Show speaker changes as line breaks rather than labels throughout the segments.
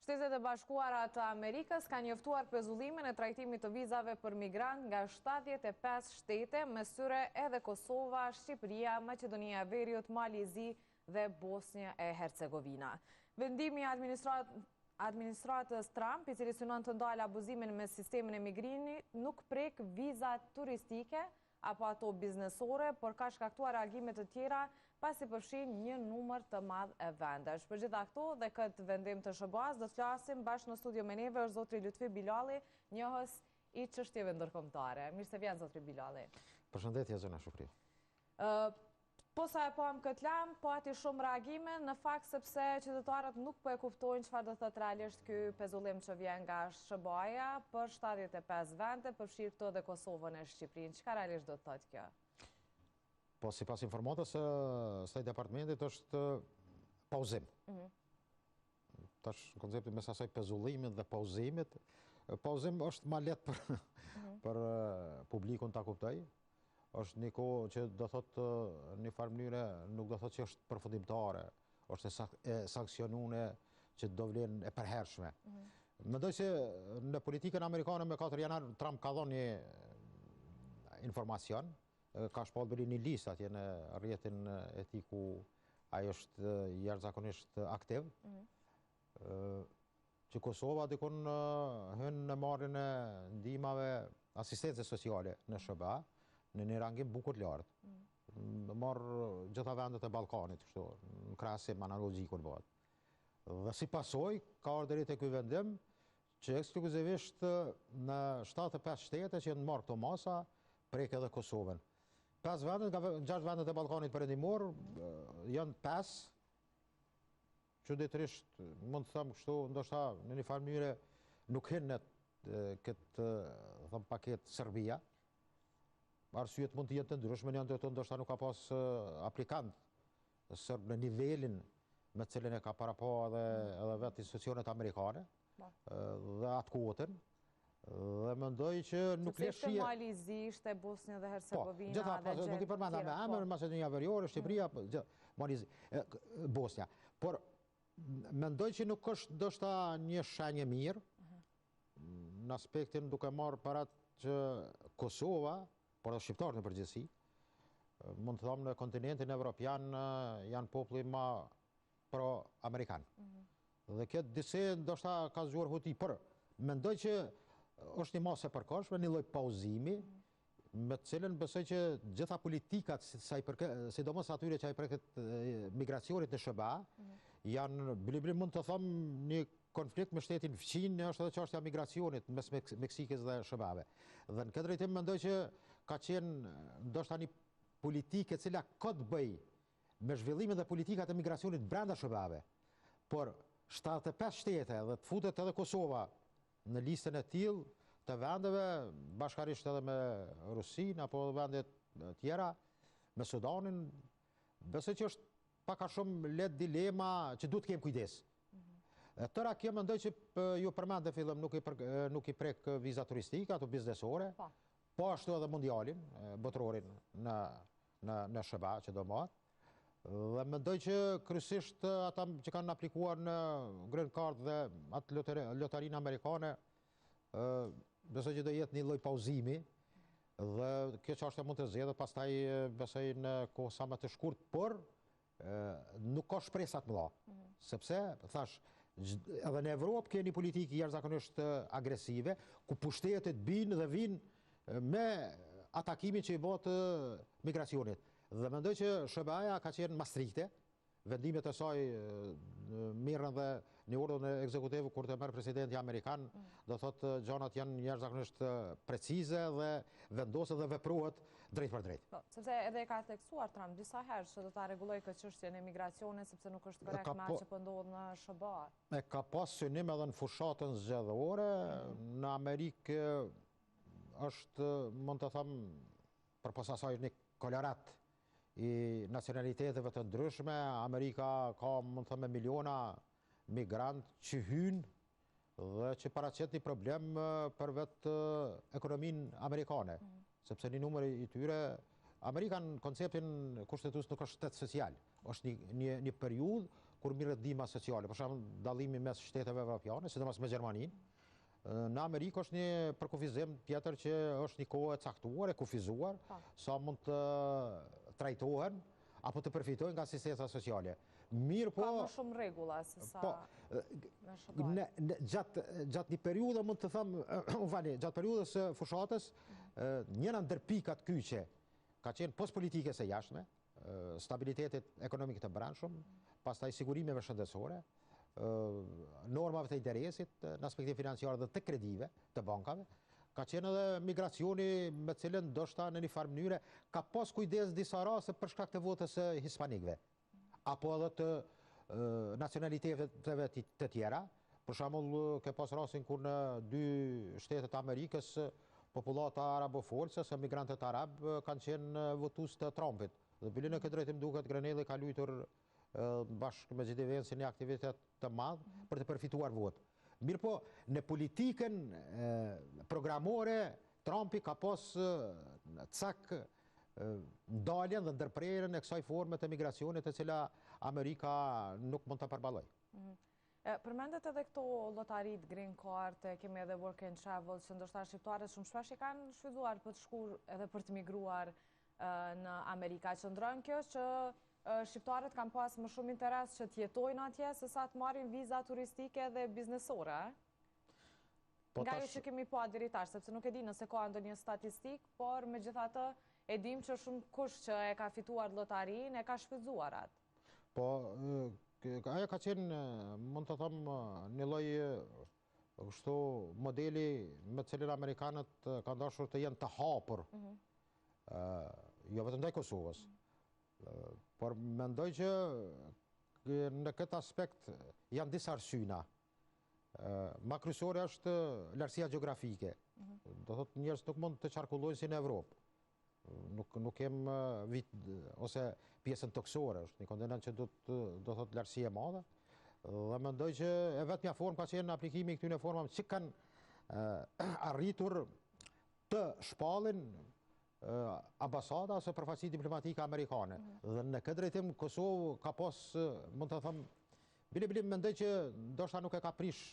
Shtetet e Bashkuara të Amerikës kanë njoftuar pezullimin e trajtimit të vizave për migrant nga 75 shtete, mes tyre edhe Kosova, Shqipëria, Maqedonia e Veriut, Malizi dhe Bosnja e Hercegovina. Vendimi i administratës Trump, i cili synon të ndalë abuzimin me sistemin e migrimit, nuk prek vizat turistike apo ato biznesore, por ka shkaktuar reagime të tjera pasi përfshin një numër të madh e vendesh. Për gjitha këto dhe këtë vendim të SBA-s do të flasim bashkë në studio me neve është zotri Lutfi Bilali, njohës i çështjeve ndërkombëtare. Mirë se vjen zotri Bilali.
Përshëndetje zona Shufri.
Po sa e pam këtë lajm, po ati shumë reagime, në fakt sepse qytetarët nuk po e kuptojnë çfarë do thotë realisht ky pezullim që vjen nga SBA-ja për 75 vende, përfshirë këto dhe Kosovën e Shqipërinë. Çka realisht do të thotë kjo?
Po sipas informatës së departamentit është pauzim. Tash koncepti mes asaj pezullimit dhe pauzimit, pauzim është më lehtë për publikun ta kuptojë. Është një kohë që do thotë në farë mënyre nuk do thotë që është përfundimtare, është e sankcionuar që do vlen e përhershme. Mendoj se në politikën amerikane me 4 janar Trump ka dhënë një informacion, ka shpallur një listë atje në rrjetin e tij ku ai është jashtëzakonisht aktiv. Që Kosova dikon hyn në marrjen e ndihmave asistencë sociale në SBA. Në një rangim bukur lartë. Marrë gjitha vendet e Ballkanit, kështu, në krahasim analogjik kur bëhet. Dhe si pasojë ka ardhur deri te ky vendim që ekskluzivisht në 75 shtete që janë marrë këto masa, prek edhe Kosovën. 5 vendet nga 6 vendet e Ballkanit perëndimor janë 5. Çuditërisht mund të them kështu, ndoshta në një farë mënyrë nuk hyn në këtë thon paket Serbia. Arsyet mund të jenë të ndryshme, janë të ndoshta nuk ka pas aplikant serb në nivelin me cilin e ka paraqo edhe vetë institucionet amerikane dhe atë kuotën. Dhe mendoj që nuk le shije.
Malizi, ishte Bosnja dhe Hercegovina.
Po, nuk i përmenda me emër, Maqedonia Veriore, Shqipëria, Malizi, Bosnja. Por mendoj që nuk është ndoshta një shenjë mirë në aspektin duke marrë paratë që Kosova, por edhe shqiptarët në përgjithësi, mund të thomë në kontinentin evropian janë populli më pro-amerikan. Dhe këtë disi ndoshta ka zgjuar huti, por mendoj që është një masë e përkohshme, një lloj pauzimi, me të cilën besoj që gjitha politikat, sidomos atyre që ai përket migracionit në SBA, janë bili mund të thomë një konflikt me shtetin fqin është edhe çështja e migracionit mes Meksikës dhe SBA-ve. Dhe në këtë drejtim mendoj që ka qenë ndoshta një politikë e cila ka të bëjë me zhvillimin dhe politikat e migracionit brenda SBA-ve. Por 75 shtete dhe të futet edhe Kosova në listën e tillë të vendeve, bashkarisht edhe me Rusinë apo vende tjera, me Sudanin, besoj që është pak a shumë lehtë dilema që duhet të kemi kujdes. Tëra kjo mendoj që ju përmendë fillim nuk i prek viza turistike ato biznesore, po ashtu edhe mondialin, botrorin në SBA që do marrë. Dhe mendoj që kryesisht ata që kanë aplikuar në Green Card dhe atë lotarinë amerikane, besoj që do jetë një lloj pauzimi dhe kjo çështje mund të zgjedhet pastaj besoj në kohë sa më të shkurtë, por nuk ka shpresa të mëdha. Sepse thash edhe në Evropë keni politikë jashtëzakonisht agresive, ku pushtetet binë dhe vinë me atakimin që i bëhet migracionit. Dhe mendoj që SBA-ja ka qenë më strikte, vendimet e saj mirën dhe një urdhër ekzekutiv kur të merr presidenti amerikan, do thotë gjanat janë jashtëzakonisht precize dhe vendoset dhe veprohet drejt për drejt.
Po, sepse edhe ka theksuar Trump disa herë që do ta rregullojë këtë çështje e migracionit sepse nuk është korrekt me atë që po ndodh në SBA.
Ka pas synim edhe në fushatën zgjedhore, në Amerikë është, mund të them, përposa asaj një kolorat i nacionaliteteve të ndryshme. Amerika ka, mund të thëmë, miliona migrant që hynë dhe që paraqet një problem për vetë ekonominë amerikane. Sepse një numër i tyre, Amerika në konceptin kushtetues nuk është shtet social. Është një periudhë kur mirët dima sociale, për shembull dallimi mes shteteve evropiane, sidomos me Gjermaninë. Në Amerikë është një përkufizim tjetër që është një kohë e caktuar, e kufizuar, sa mund të trajtohen apo të përfitojnë nga asistenca sociale. Mirë po...
Ka më shumë regula se sa...
Gjatë një periudhë, mund të thëmë, gjatë periudhës fushatës, njëra ndër pikat kyçe ka qenë post politikës e jashtme, stabilitetit ekonomik të brendshëm, pastaj sigurimeve shëndetësore, normave të interesit, në aspektin financiar dhe të kredive, të bankave, ka qenë edhe migracioni me cilën ndoshta në një farë mënyre ka pas kujdes disa raste për shkak të votës hispanikëve, apo edhe të nacionaliteteve të tjera. Për shembull, ke pas rastin kur në 2 shtetet e Amerikës popullata arabofolse ose migrantët arab kanë qenë votues të Trumpit. Dhe bile në këtë drejtim duket Grenelli ka luajtur bashkë me Gjidi Venci një aktivitet të madh për të përfituar votë. Mirë po, në politikën programore, Trumpi ka pas cak ndaljen dhe ndërprerjen e kësaj forme të migracionit e cila Amerika nuk mund të përballoj.
Përmendet edhe këto lotarit Green Card, kemi edhe Work and Travel, që ndoshta shqiptarët shumë shpesh i kanë shfrytzuar për të shkuar edhe për të migruar në Amerika. Qëndron kjo që shqiptarët kanë pas më shumë interes që t'jetojnë atje se sa të marrin viza turistike dhe biznesore. Nga jo që kemi pa deri tash, sepse nuk e di nëse ka ndonjë statistik, por megjithatë e dim që shumë kush që e ka fituar lotarinë e ka shfrytzuar atë.
Po, ajo ka qenë, mund të them, një lloj kështu modeli me cilin amerikanët kanë dashur të jenë të hapur. Jo vetëm ndaj Kosovës. Por mendoj që në këtë aspekt janë disa arsyna. Ma kryesore është lartësia gjeografike. Do thotë njerëz nuk mund të qarkullojnë si në Evropë. Nuk kem vit ose pjesën toksore, është një kontinent që do thotë lartësi e madhe. Dhe mendoj që e vetmja formë ka qenë aplikimi i këtyre formave që kanë arritur të shpallin ambasada ose përfaqësi diplomatike amerikane. Dhe në këtë drejtim Kosovë ka pas, mund të them, bile mendoj që ndoshta nuk e ka prish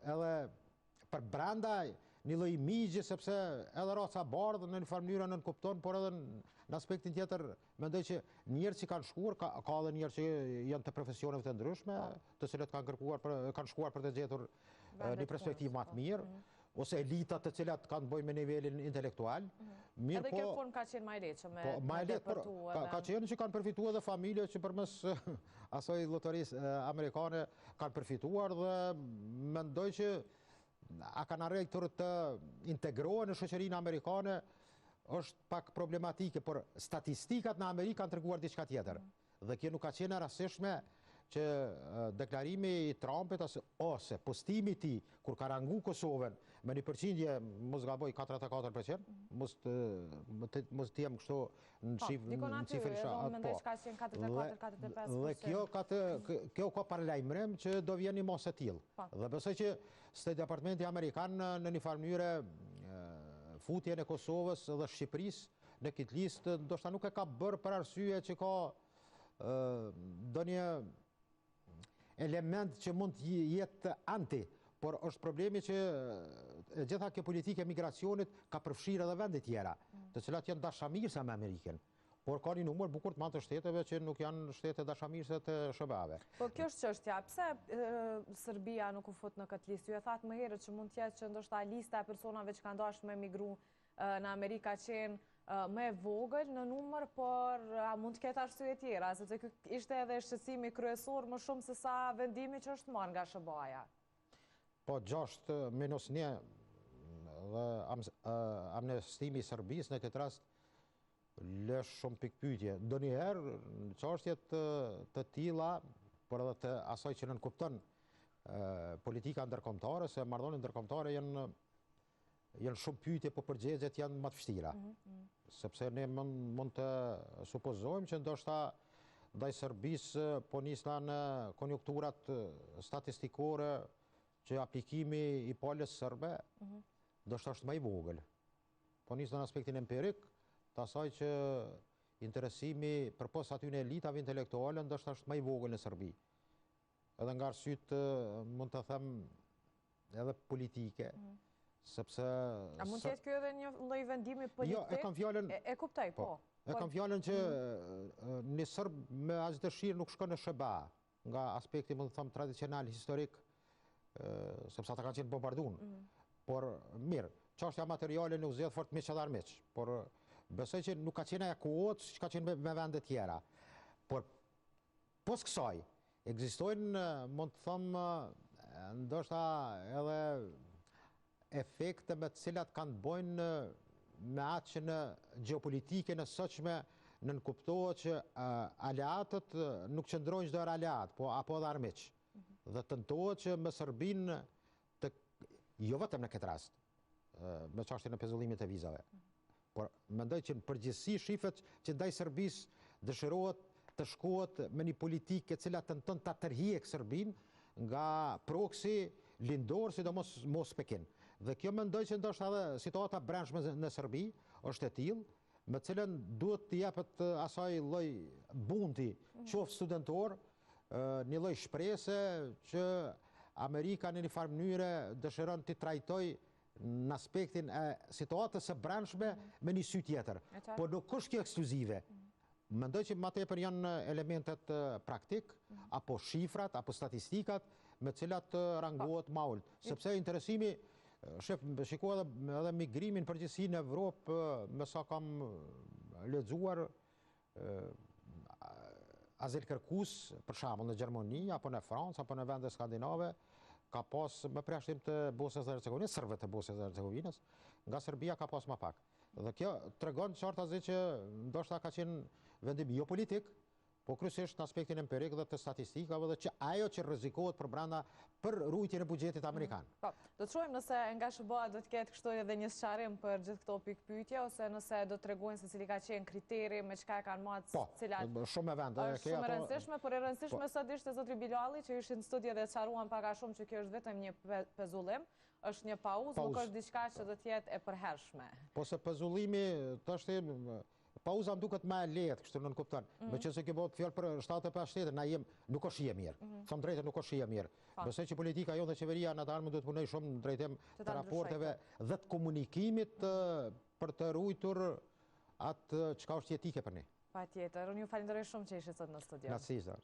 edhe për brenda një lloj migje, sepse edhe raca bardhë në një farë mënyrë nën kupton, por edhe në aspektin tjetër mendoj që njerëz që kanë shkuar, ka edhe njerëz që janë të profesioneve të ndryshme, të cilët kanë shkuar për të gjetur një perspektivë më të mirë, ose elitat të cilat kanë bëjë me nivelin intelektual.
Edhe kjo formë ka qenë më e lehtëshme me depërtu.
Ka qenë që kanë përfituar edhe familje që përmes asaj llotarisë amerikane kanë përfituar dhe mendoj që a kanë arritur të integrohen në shoqërinë amerikane është pak problematike, por statistikat në Amerikë kanë treguar diçka tjetër. Dhe kjo nuk ka qenë e rastishme që deklarimi i Trumpit ose postimi i tij kur ka rangu Kosovën me një përqindje, mos gaboj 44%, mos të jem kështu në cifrë dhe kjo ka paralajmërim që do vjen një mos e tillë. Dhe besoj që State Departmenti Amerikan në një farë mënyrë futjen e Kosovës dhe Shqipërisë në këtë listë ndoshta nuk e ka bërë për arsye që ka ndonjë element që mund të jetë anti, por është problemi që gjitha kjo politike e migracionit ka përfshirë edhe vende tjera, të cilat janë dashamirëse me Amerikën, por ka një numër bukur të madh të shteteve që nuk janë shtete dashamirëse të SBA-ve.
Po kjo është çështja, pse Serbia nuk u fut në këtë listë? Ju e thatë më herët që mund të jetë që ndoshta lista e personave që kanë dashur me migru në Amerikë ka qenë më e vogël në numër, por mund të ketë arsye tjera, sepse ky ishte edhe shqetësimi kryesor më shumë se sa vendimi që është marrë nga SBA-ja.
Po 6-1 dhe amnestimi i Serbisë në këtë rast lësh shumë pikpyetje. Ndonjëherë në çështjet të tilla, por edhe të asaj që nënkupton politika ndërkombëtare, se marrëdhëniet ndërkombëtare janë shumë pyetje, po përgjigjet janë më të vështira. Sepse ne mund të supozojmë që ndoshta ndaj Serbisë po nisna në konjunkturat statistikore që aplikimi i palës serbe ndoshta është më i vogël. Po nisna në aspektin empirik, të asaj që interesimi për pos aty në elitave intelektuale ndoshta është më i vogël në Serbi. Edhe nga arsyet mund të them edhe politike, sepse...
A mund të jetë kjo edhe një lloj vendimi politik?
Jo, e kam fjalën...
E kuptoj, po.
E kam fjalën që një Serb me as dëshirë nuk shkon në SBA, nga aspekti, më të them, tradicional, historik, sepse ata kanë qenë bombarduar. Por, mirë, çështja materiale nuk zgjedh fort miq edhe armiq, por besoj që nuk ka qenë ajo kohë që ka qenë me vende tjera. Por, pos kësaj, ekzistojnë, mund të them, ndoshta edhe efekte me të cilat kanë bojnë me atë që në geopolitike në sotshme nënkuptohet që aleatët nuk qëndrojnë çdo aleat, po apo edhe armiq. Dhe tentohet që me Serbinë jo vetëm në këtë rast, me çështjen e pezullimit të vizave, por mendoj që në përgjithësi shifet që ndaj Serbisë dëshirohet të shkohet me një politikë e cila tenton ta tërhiqë Serbinë nga proksi lindor, sidomos mos Pekin. Dhe kjo mendoj që ndoshta edhe situata brendshme në Serbi është e tillë, me cilën duhet të jepet asaj lloj bundi, qoftë studentor, një lloj shprese që Amerika në një farë mënyre dëshiron të trajtoj në aspektin e situatës së brendshme me një sy tjetër. Po nuk është kjo ekskluzive. Mendoj që më tepër janë elementet praktik, apo shifrat, apo statistikat, me cilat rangohet më ulët. Sepse interesimi, shef, shikoj edhe migrimin përgjithësi në Evropë, me sa kam lexuar, Azelkërkus, për shembull në Gjermani, apo në Francë, apo në vende skandinave, ka pas me përjashtim të Bosnjës dhe Hercegovinës, serbëve të Bosnjës dhe Hercegovinës, nga Serbia ka pas më pak. Dhe kjo tregon qartazi që ndoshta ka qenë vendim jo politik, po kryesisht në aspektin empirik dhe të statistikave, dhe që ajo që rrezikohet për brenda për ruajtjen e buxhetit amerikan.
Po, do të shohim nëse nga SBA do të ketë kështu edhe një sqarim për gjithë këto pikpyetje, ose nëse do të tregojnë se cili ka qenë kriteri, me çka kanë marrë cilat.
Po, shumë vende.
Është shumë e rëndësishme, por e rëndësishme sot ishte zotri Bilalli që ishin në studio dhe sqaruan pak a shumë që kjo është vetëm një pezullim, është një pauzë, nuk është diçka që do të jetë e përhershme.
Po se pezullimi tashti pauza më duket më e lehtë, kështu nuk kupton. Meqense kjo bëhet fjalë për 75 shtete, na nuk është shije mirë. Them drejtë, nuk është shije mirë. Besoj që politika jonë dhe qeveria në atë armë duhet punoj shumë në drejtim të raporteve dhe të komunikimit për të ruajtur atë çka është jetike për ne.
Patjetër, unë ju falenderoj shumë që ishit sot në studio.
Grazie.